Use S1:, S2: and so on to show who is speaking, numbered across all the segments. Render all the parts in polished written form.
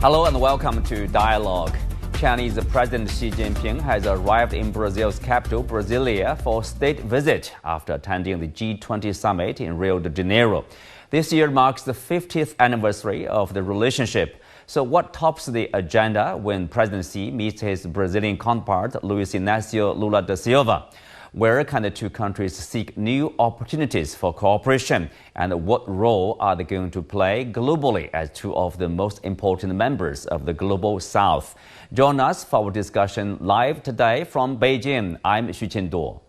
S1: Hello and welcome to Dialogue. Chinese President Xi Jinping has arrived in Brazil's capital, Brasilia, for a state visit after attending the G20 Summit in Rio de Janeiro. This year marks the 50th anniversary of the relationship. So what tops the agenda when President Xi meets his Brazilian counterpart, Luiz Inácio Lula da Silva? Where can the two countries seek new opportunities for cooperation? And what role are they going to play globally as two of the most important members of the Global South? Join us for our discussion live today from Beijing. I'm Xu Qinduo.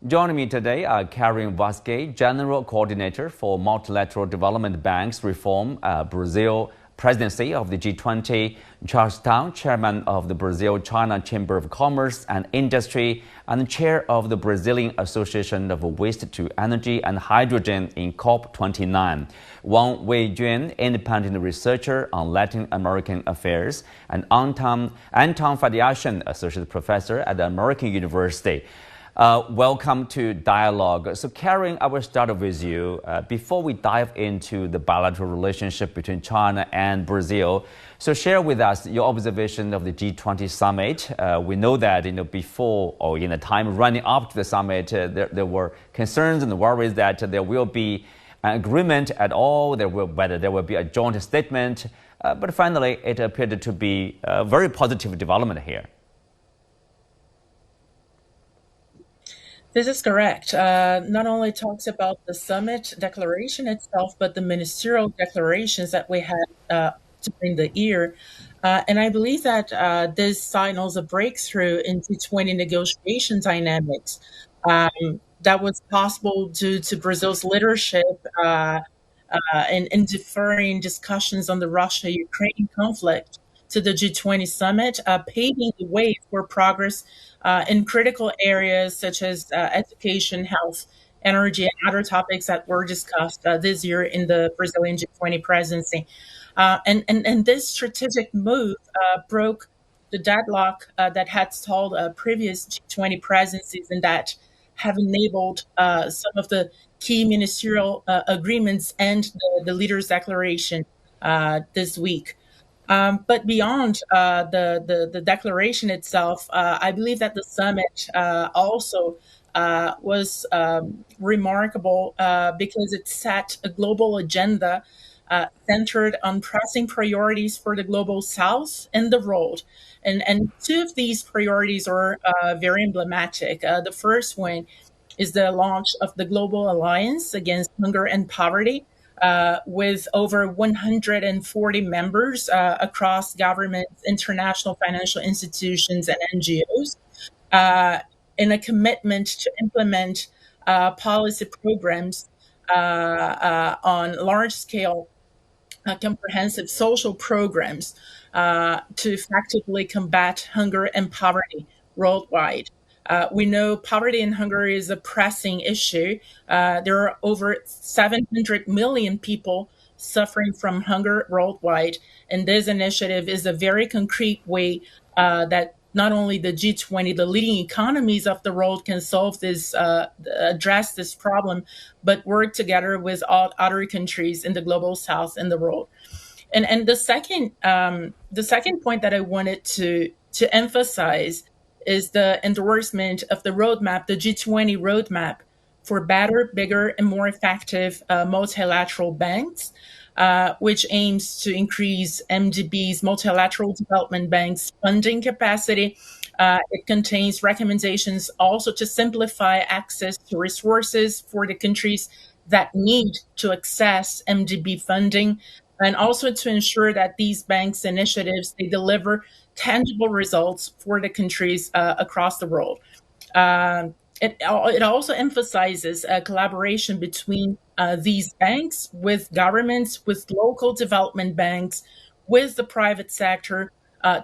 S1: Joining me today are Karin Vazquez, General Coordinator for Multilateral Development Banks Reform, Brazil Presidency of the G20, Charles Tang, Chairman of the Brazil-China Chamber of Commerce and Industry, and Chair of the Brazilian Association of Waste to Energy and Hydrogen in COP29, Wang Weijun, Independent Researcher on Latin American Affairs, and Anton Fedyashin, Associate Professor at the American University. Welcome to Dialogue. So, Karin, I will start with you. Before we dive into the bilateral relationship between China and Brazil, so share with us your observation of the G20 Summit. We know that before or in the time running up to the summit, there were concerns and worries that there will be an agreement at all, whether there will be a joint statement. But finally, it appeared to be a very positive development here.
S2: This is correct. Not only talks about the summit declaration itself, but the ministerial declarations that we had during the year. And I believe that this signals a breakthrough in G20 negotiation dynamics that was possible due to Brazil's leadership in deferring discussions on the Russia-Ukraine conflict to the G20 summit, paving the way for progress in critical areas such as education, health, energy, and other topics that were discussed this year in the Brazilian G20 presidency. And this strategic move broke the deadlock that had stalled previous G20 presidencies and that have enabled some of the key ministerial agreements and the leaders' declaration this week. But beyond the declaration itself, I believe that the summit also was remarkable because it set a global agenda centered on pressing priorities for the Global South and the world. And two of these priorities are very emblematic. The first one is the launch of the Global Alliance Against Hunger and Poverty, with over 140 members across governments, international financial institutions, and NGOs, in a commitment to implement policy programs on large-scale comprehensive social programs to effectively combat hunger and poverty worldwide. We know poverty and hunger is a pressing issue. There are over 700 million people suffering from hunger worldwide. And this initiative is a very concrete way that not only the G20, the leading economies of the world can solve this, address this problem, but work together with all other countries in the Global South and the world. And the second point that I wanted to emphasize is the endorsement of the roadmap, the G20 roadmap for better, bigger, and more effective multilateral banks, which aims to increase MDB's multilateral development banks funding capacity. It contains recommendations also to simplify access to resources for the countries that need to access MDB funding, and also to ensure that these banks' initiatives, they deliver tangible results for the countries across the world. It also emphasizes collaboration between these banks with governments, with local development banks, with the private sector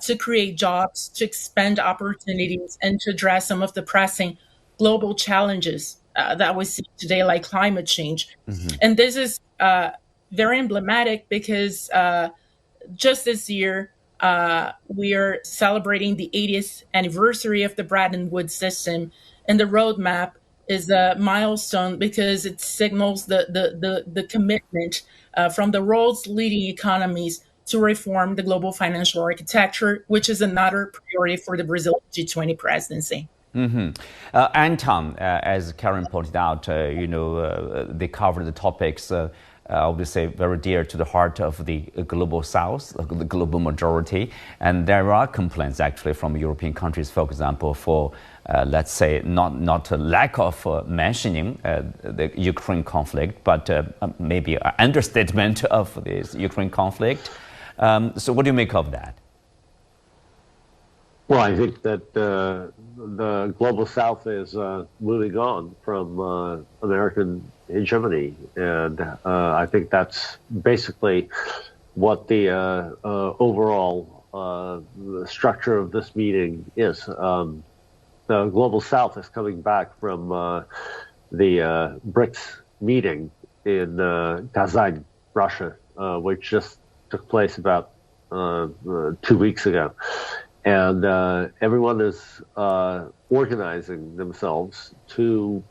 S2: to create jobs, to expand opportunities, and to address some of the pressing global challenges that we see today, like climate change. Mm-hmm. And this is very emblematic because just this year, we are celebrating the 80th anniversary of the Bretton Woods system, and the roadmap is a milestone because it signals the commitment from the world's leading economies to reform the global financial architecture, which is another priority for the Brazil G20 presidency.
S1: Anton, as Karin pointed out, they covered the topics, I would say, very dear to the heart of the global South, the global majority. And there are complaints actually from European countries, for example, for, let's say, not a lack of mentioning the Ukraine conflict, but maybe an understatement of this Ukraine conflict. So what do you make of that?
S3: Well, I think that the global South is moving on from American hegemony, and I think that's basically what the overall structure of this meeting is. The global South is coming back from the BRICS meeting in Kazan, Russia, which just took place about 2 weeks ago. And everyone is organizing themselves to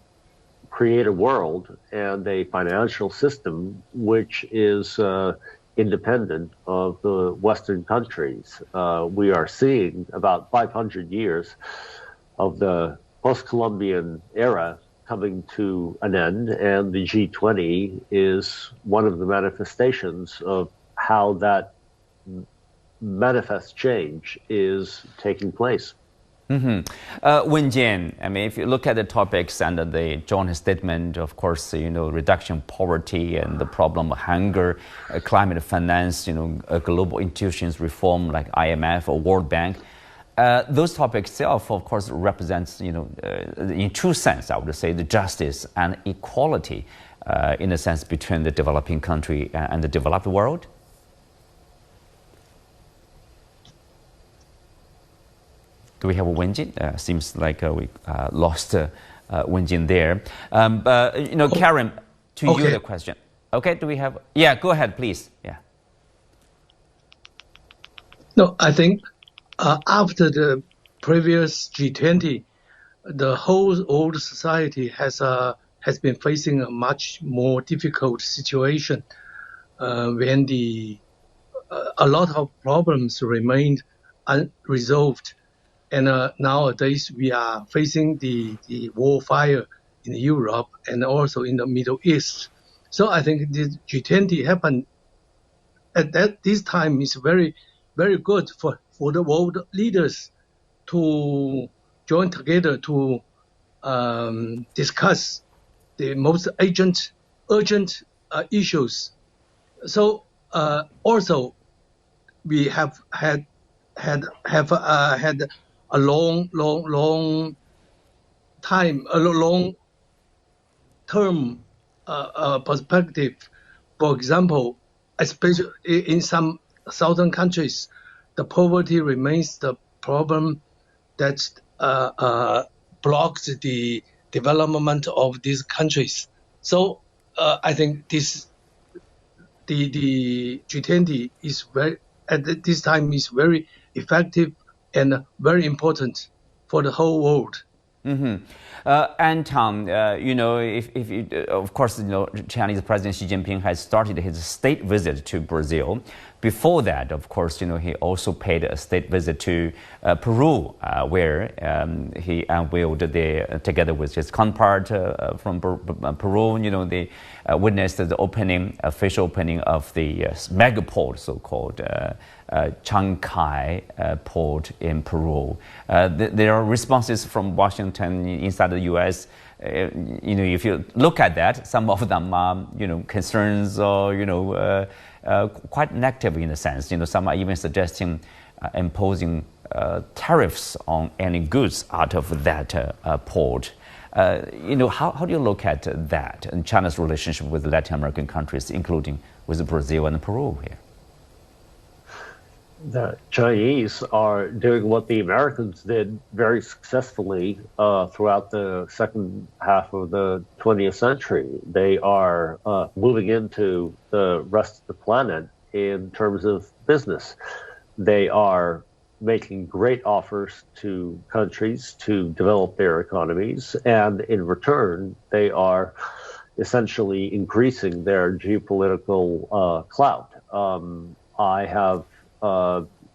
S3: create a world and a financial system which is independent of the Western countries. We are seeing about 500 years of the post-Columbian era coming to an end, and the G20 is one of the manifestations of how that manifest change is taking place.
S1: Wenjin, I mean, if you look at the topics under the joint statement, of course, reduction of poverty and the problem of hunger, climate finance, global institutions reform like IMF or World Bank, those topics itself, of course, represents, in true sense, I would say, the justice and equality, in a sense, between the developing country and the developed world. Do we have a Wenjin? Seems like we lost Wenjin there. Karin, to you the question. Okay, do we have? Yeah, go ahead, please. Yeah.
S4: No, I think after the previous G20, the whole old society has been facing a much more difficult situation when a lot of problems remained unresolved. And nowadays we are facing the warfare in Europe and also in the Middle East. So I think the G20 happened at this time is very, very good for the world leaders to join together to discuss the most urgent issues. So also we have had a long term perspective. For example, especially in some southern countries, the poverty remains the problem that blocks the development of these countries. So I think the G20 is at this time is very effective and very important for the whole world.
S1: Anton, if you, of course, Chinese President Xi Jinping has started his state visit to Brazil. Before that, of course, he also paid a state visit to Peru, where he unveiled together with his counterpart from Peru, they witnessed the official opening of the megaport, so-called Chancay port in Peru. There are responses from Washington inside the U.S. If you look at that, some of them are, concerns or, quite negative in a sense. Some are even suggesting imposing tariffs on any goods out of that port. How do you look at that and China's relationship with Latin American countries, including with Brazil and Peru here?
S3: The Chinese are doing what the Americans did very successfully throughout the second half of the 20th century. They are moving into the rest of the planet in terms of business. They are making great offers to countries to develop their economies, and in return, they are essentially increasing their geopolitical clout. I have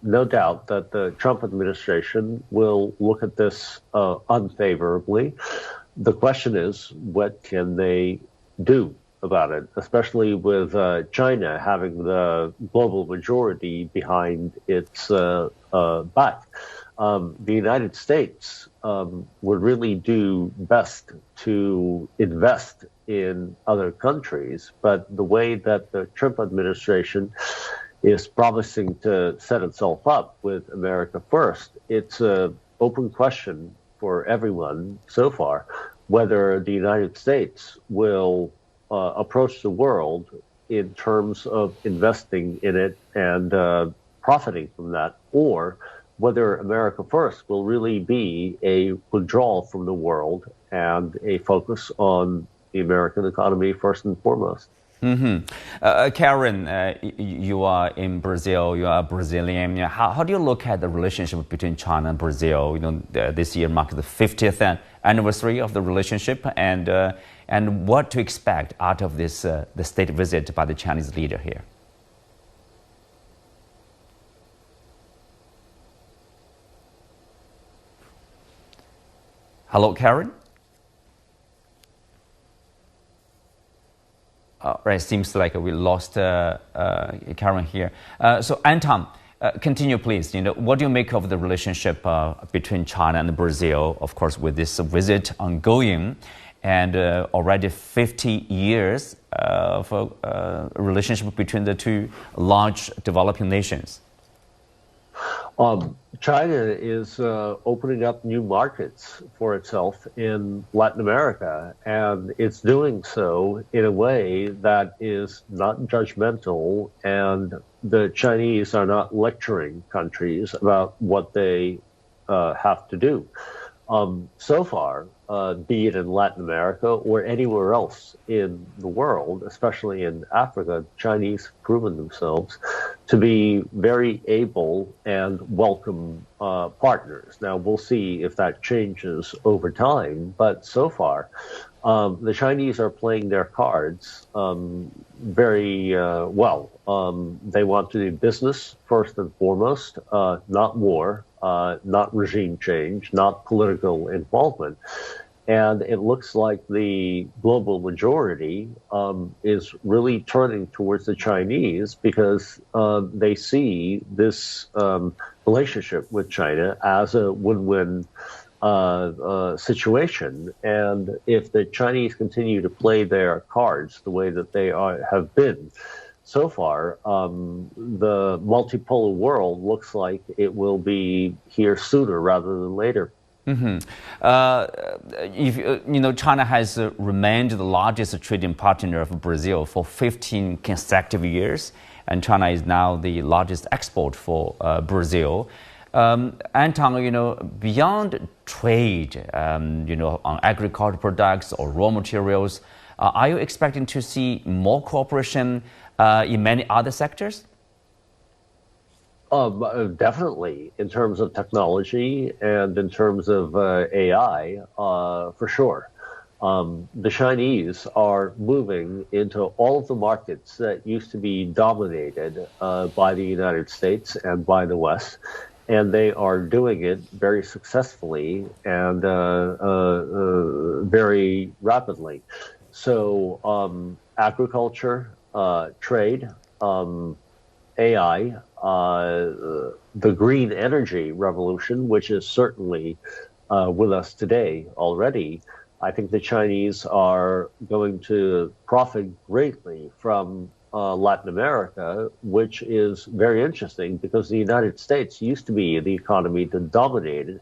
S3: no doubt that the Trump administration will look at this unfavorably. The question is, what can they do about it, especially with China having the global majority behind its back. The United States would really do best to invest in other countries, but the way that the Trump administration is promising to set itself up with America first, it's an open question for everyone so far whether the United States will approach the world in terms of investing in it and profiting from that, or whether America first will really be a withdrawal from the world and a focus on the American economy first and foremost.
S1: Karin, you are in Brazil. You are Brazilian. How do you look at the relationship between China and Brazil? This year marks the 50th anniversary of the relationship, and what to expect out of this the state visit by the Chinese leader here. Hello, Karin. Right, seems like we lost Karin here. So Anton, continue please. What do you make of the relationship between China and Brazil? Of course, with this visit ongoing, and already 50 years of a relationship between the two large developing nations.
S3: China is opening up new markets for itself in Latin America, and it's doing so in a way that is not judgmental, and the Chinese are not lecturing countries about what they have to do. So far, be it in Latin America or anywhere else in the world, especially in Africa, Chinese have proven themselves to be very able and welcome partners. Now, we'll see if that changes over time, but so far, the Chinese are playing their cards very well. They want to do business first and foremost, not war, not regime change, not political involvement. And it looks like the global majority is really turning towards the Chinese because they see this relationship with China as a win-win situation. And if the Chinese continue to play their cards the way that they have been so far, the multipolar world looks like it will be here sooner rather than later.
S1: China has remained the largest trading partner of Brazil for 15 consecutive years, and China is now the largest export for Brazil. Anton, beyond trade, on agricultural products or raw materials, are you expecting to see more cooperation in many other sectors?
S3: Definitely, in terms of technology and in terms of AI, for sure. The Chinese are moving into all of the markets that used to be dominated by the United States and by the West, and they are doing it very successfully and very rapidly. So agriculture, trade, AI, the green energy revolution, which is certainly with us today already. I think the Chinese are going to profit greatly from Latin America, which is very interesting because the United States used to be the economy that dominated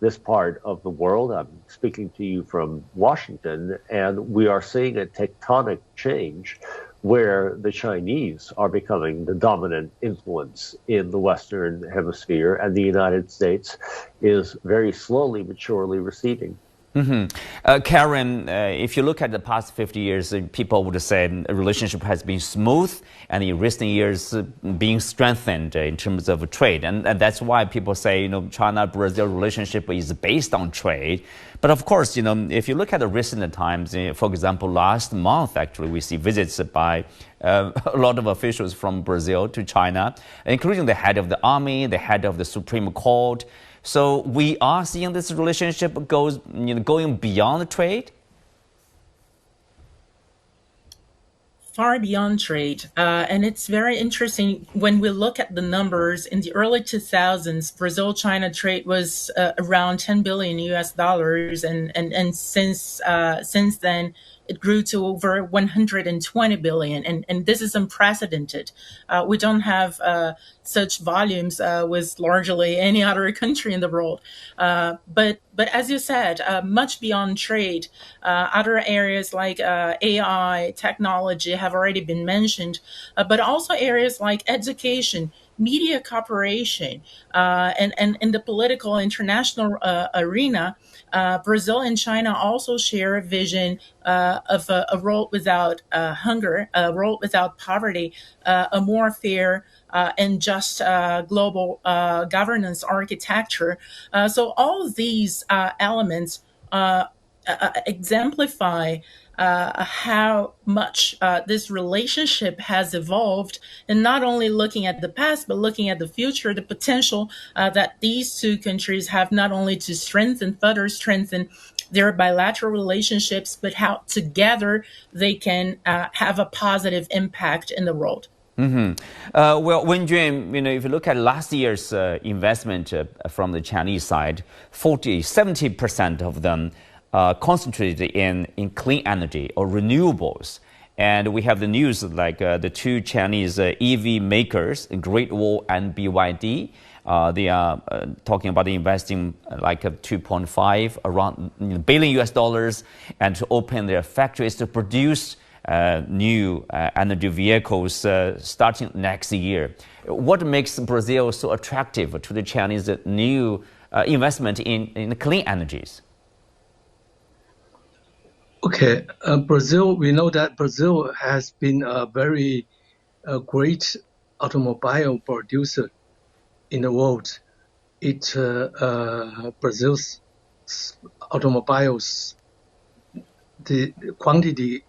S3: this part of the world. I'm speaking to you from Washington, and we are seeing a tectonic change where the Chinese are becoming the dominant influence in the Western Hemisphere, and the United States is very slowly but surely receding.
S1: Karin, if you look at the past 50 years, people would say the relationship has been smooth and in recent years being strengthened in terms of trade. And that's why people say, China-Brazil relationship is based on trade. But of course, if you look at the recent times, for example, last month, actually, we see visits by a lot of officials from Brazil to China, including the head of the army, the head of the Supreme Court. So we are seeing this relationship going beyond trade?
S2: Far beyond trade. And it's very interesting when we look at the numbers. In the early 2000s, Brazil-China trade was around 10 billion US dollars. And since then, it grew to over 120 billion. And this is unprecedented. We don't have such volumes with largely any other country in the world. But as you said, much beyond trade, other areas like AI, technology have already been mentioned, but also areas like education, media cooperation, and in the political international arena, Brazil and China also share a vision of a world without hunger, a world without poverty, a more fair and just global governance architecture. So all of these elements exemplify how much this relationship has evolved, and not only looking at the past, but looking at the future, the potential that these two countries have not only to further strengthen their bilateral relationships, but how together they can have a positive impact in the world.
S1: Well, Wenjun, if you look at last year's investment from the Chinese side, 70% of them concentrated in clean energy or renewables. And we have the news like the two Chinese EV makers, Great Wall and BYD. They are talking about investing like 2.5 around billion US dollars and to open their factories to produce new energy vehicles starting next year. What makes Brazil so attractive to the Chinese new investment in clean energies?
S4: Okay, Brazil, we know that Brazil has been a very great automobile producer in the world. Brazil's automobiles, the quantity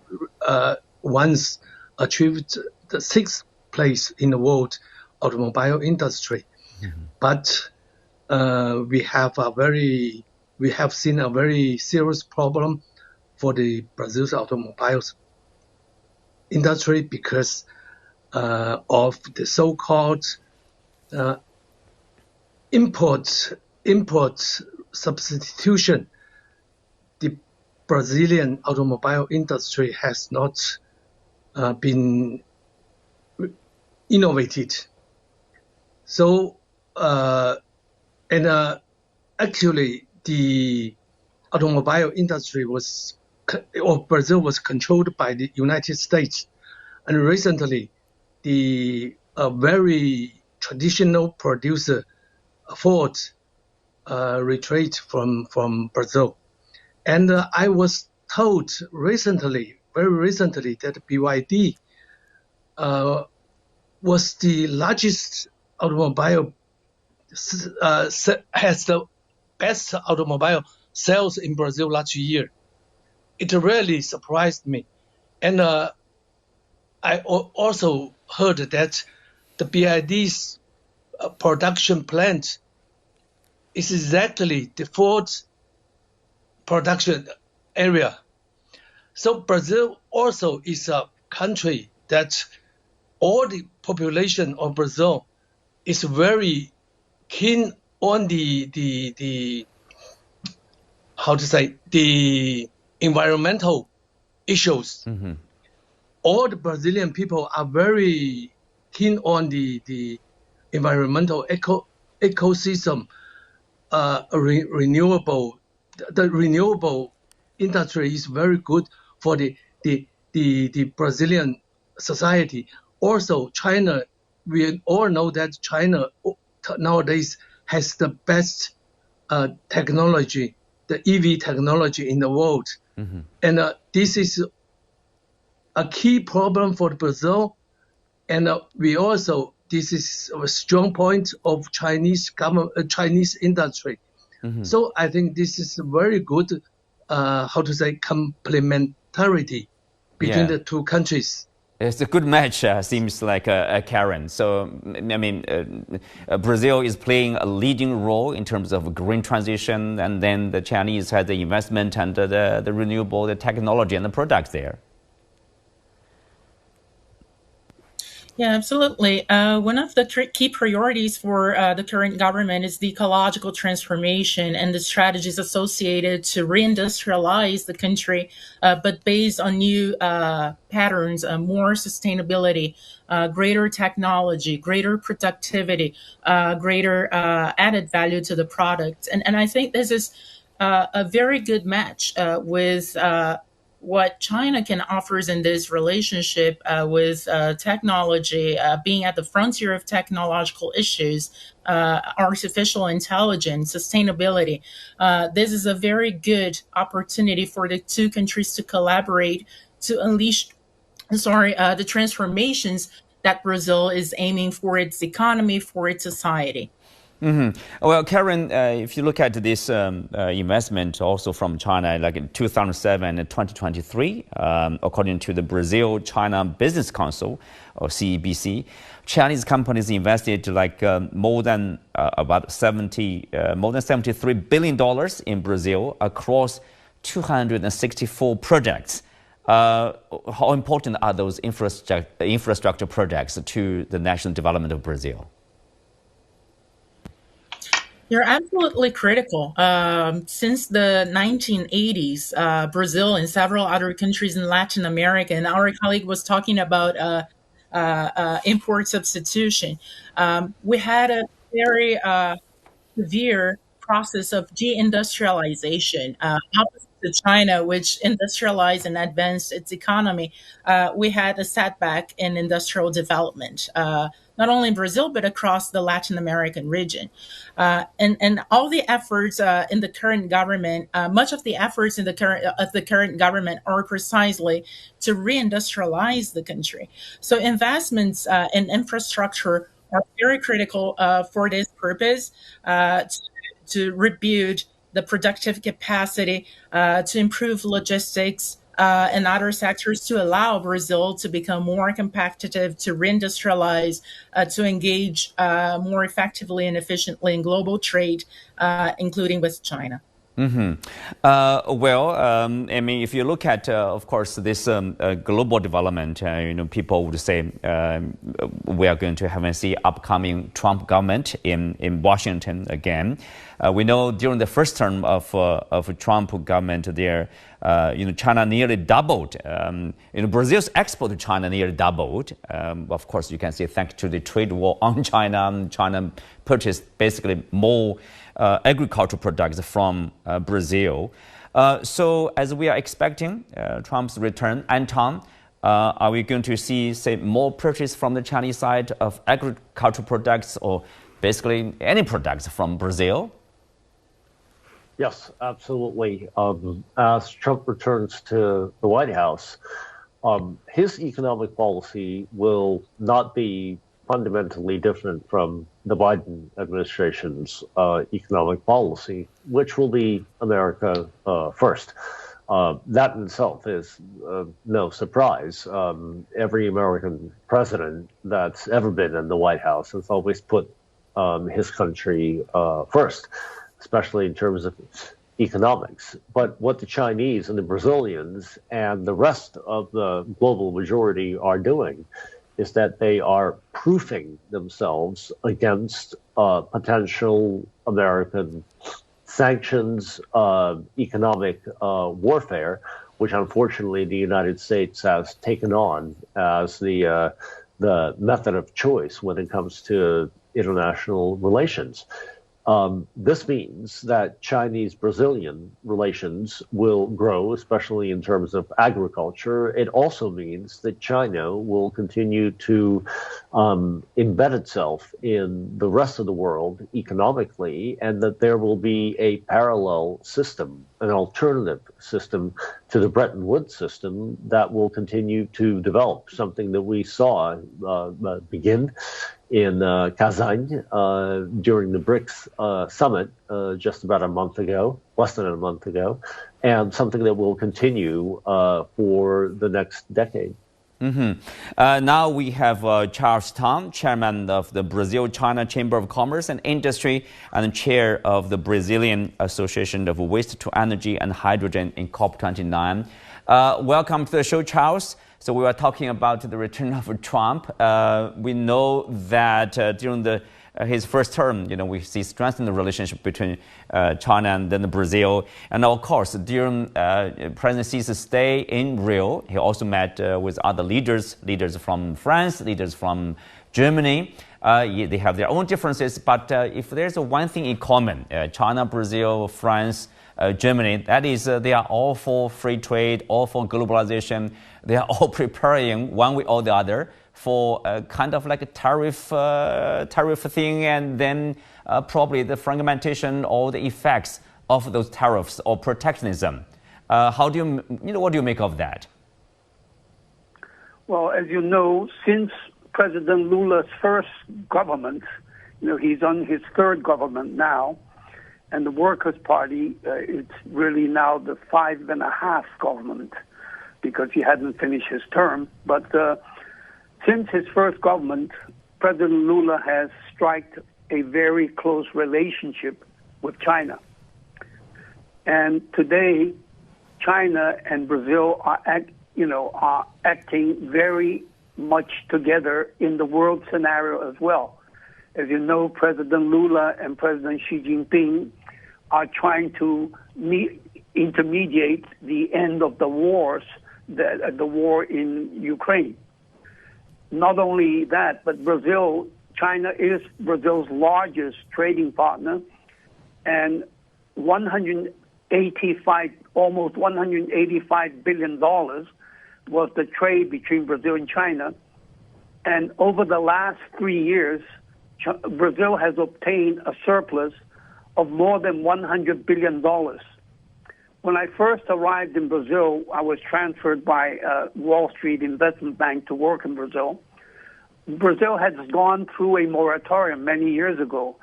S4: once achieved the 6th place in the world automobile industry. But we have seen a very serious problem for the Brazil's automobiles industry because of the so-called import substitution. The Brazilian automobile industry has not been innovated. So, actually, the automobile industry Brazil was controlled by the United States. And recently, the very traditional producer, Ford, retreated from Brazil. And I was told very recently, that BYD was the largest automobile, has the best automobile sales in Brazil last year. It really surprised me. And I also heard that the BYD's production plant is exactly the Ford production area. So Brazil also is a country that all the population of Brazil is very keen on the environmental issues. All the Brazilian people are very keen on the environmental ecosystem, renewable. The renewable industry is very good for the Brazilian society. Also, China, we all know that China nowadays has the best technology the EV technology in the world.
S1: Mm-hmm.
S4: And this is a key problem for Brazil. And this is a strong point of Chinese Chinese industry.
S1: Mm-hmm.
S4: So I think this is very good, complementarity between the two countries.
S1: It's a good match, seems like, Karin. So, I mean, Brazil is playing a leading role in terms of green transition, and then the Chinese had the investment and the renewable, the technology and the products there.
S2: Yeah, absolutely. One of the key priorities for the current government is the ecological transformation and the strategies associated to reindustrialize the country, but based on new patterns, more sustainability, greater technology, greater productivity, greater added value to the product. And I think this is a very good match with what China can offer in this relationship with technology, being at the frontier of technological issues, artificial intelligence, sustainability. This is a very good opportunity for the two countries to collaborate to unleash, the transformations that Brazil is aiming for its economy, for its society.
S1: Mm-hmm. Well, Karin, if you look at this investment also from China, like in 2007 and 2023, according to the Brazil-China Business Council, or CBC, Chinese companies invested like more than $73 billion in Brazil across 264 projects. How important are those infrastructure projects to the national development of Brazil?
S2: You're absolutely critical. Since the 1980s, Brazil and several other countries in Latin America, and our colleague was talking about import substitution. We had a very severe process of deindustrialization. Opposite to China, which industrialized and advanced its economy, we had a setback in industrial development. Not only in Brazil, but across the Latin American region. And all the efforts in the current government, much of the efforts in the current government are precisely to reindustrialize the country. So investments in infrastructure are very critical for this purpose, to rebuild the productive capacity, to improve logistics, and other sectors to allow Brazil to become more competitive, to reindustrialize, to engage more effectively and efficiently in global trade, including with China.
S1: Mm-hmm. I mean, if you look at, of course, this global development, people would say we are going to have a upcoming Trump government in Washington again. We know during the first term of Trump government there, China nearly doubled. Brazil's export to China nearly doubled. Of course, you can say thanks to the trade war on China, China purchased basically more agricultural products from Brazil. So as we are expecting Trump's return, Anton, are we going to see, say, more purchase from the Chinese side of agricultural products or basically any products from Brazil?
S3: Yes, absolutely. As Trump returns to the White House, his economic policy will not be fundamentally different from the Biden administration's economic policy, which will be America first. That in itself is no surprise. Every American president that's ever been in the White House has always put his country first, especially in terms of economics. But what the Chinese and the Brazilians and the rest of the global majority are doing is that they are proofing themselves against potential American sanctions, economic warfare, which unfortunately the United States has taken on as the method of choice when it comes to international relations. This means that Chinese-Brazilian relations will grow, especially in terms of agriculture. It also means that China will continue to embed itself in the rest of the world economically, and that there will be a parallel system, an alternative system to the Bretton Woods system that will continue to develop, something that we saw begin in Kazan during the BRICS Summit just about a month ago, less than a month ago, and something that will continue for the next decade.
S1: Now we have Charles Tang, chairman of the Brazil-China Chamber of Commerce and Industry and chair of the Brazilian Association of Waste-to-Energy and Hydrogen in COP29. Welcome to the show, Charles. So we were talking about the return of Trump. We know that during his first term, we see strengthened the relationship between China and then Brazil. And of course, during President Xi's stay in Rio, he also met with other leaders from France, leaders from Germany. They have their own differences, but if there's one thing in common, China, Brazil, France, Germany, that is they are all for free trade, all for globalization. They are all preparing one way or the other for kind of like a tariff thing, and then probably the fragmentation or the effects of those tariffs or protectionism. What do you make of that?
S5: Well, as you know, since President Lula's first government, he's on his third government now, and the Workers' Party, it's really now the 5.5 government because he hadn't finished his term. But since his first government, President Lula has struck a very close relationship with China. And today, China and Brazil are acting very much together in the world scenario as well. As you know, President Lula and President Xi Jinping are trying to intermediate the end of the wars, the war in Ukraine. Not only that, but China is Brazil's largest trading partner, and almost $185 billion was the trade between Brazil and China. And over the last 3 years, Brazil has obtained a surplus of more than $100 billion. When I first arrived in Brazil, I was transferred by Wall Street Investment Bank to work in Brazil. Brazil has gone through a moratorium many years ago,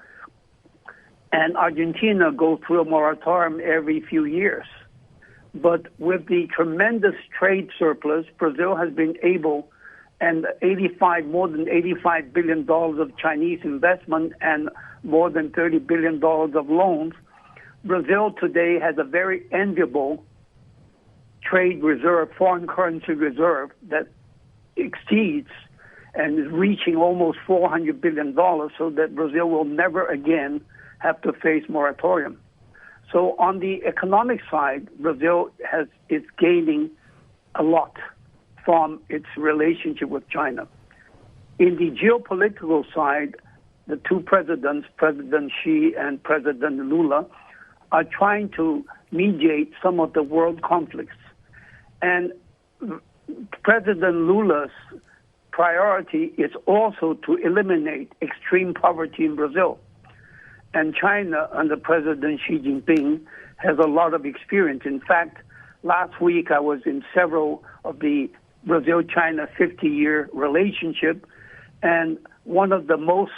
S5: and Argentina goes through a moratorium every few years. But with the tremendous trade surplus, Brazil has been able, and more than $85 billion of Chinese investment and more than $30 billion of loans, Brazil today has a very enviable trade reserve, foreign currency reserve that exceeds and is reaching almost $400 billion, so that Brazil will never again have to face moratorium. So on the economic side, Brazil is gaining a lot from its relationship with China. In the geopolitical side, the two presidents, President Xi and President Lula, are trying to mediate some of the world conflicts. And President Lula's priority is also to eliminate extreme poverty in Brazil. And China, under President Xi Jinping, has a lot of experience. In fact, last week I was in several of the Brazil-China 50-year relationship, and one of the most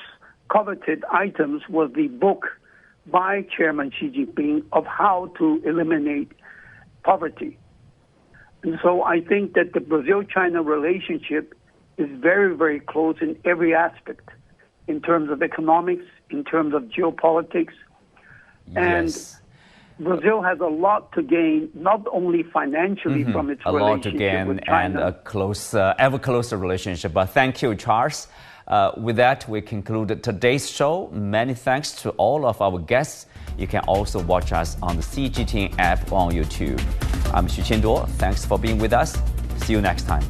S5: coveted items was the book by Chairman Xi Jinping of how to eliminate poverty. And so I think that the Brazil-China relationship is very, very close in every aspect, in terms of economics, in terms of geopolitics.
S1: Yes.
S5: And Brazil has a lot to gain, not only financially from its relationship with China.
S1: And a ever closer relationship. But thank you, Charles. With that, we conclude today's show. Many thanks to all of our guests. You can also watch us on the CGTN app on YouTube. I'm Xu Qianduo. Thanks for being with us. See you next time.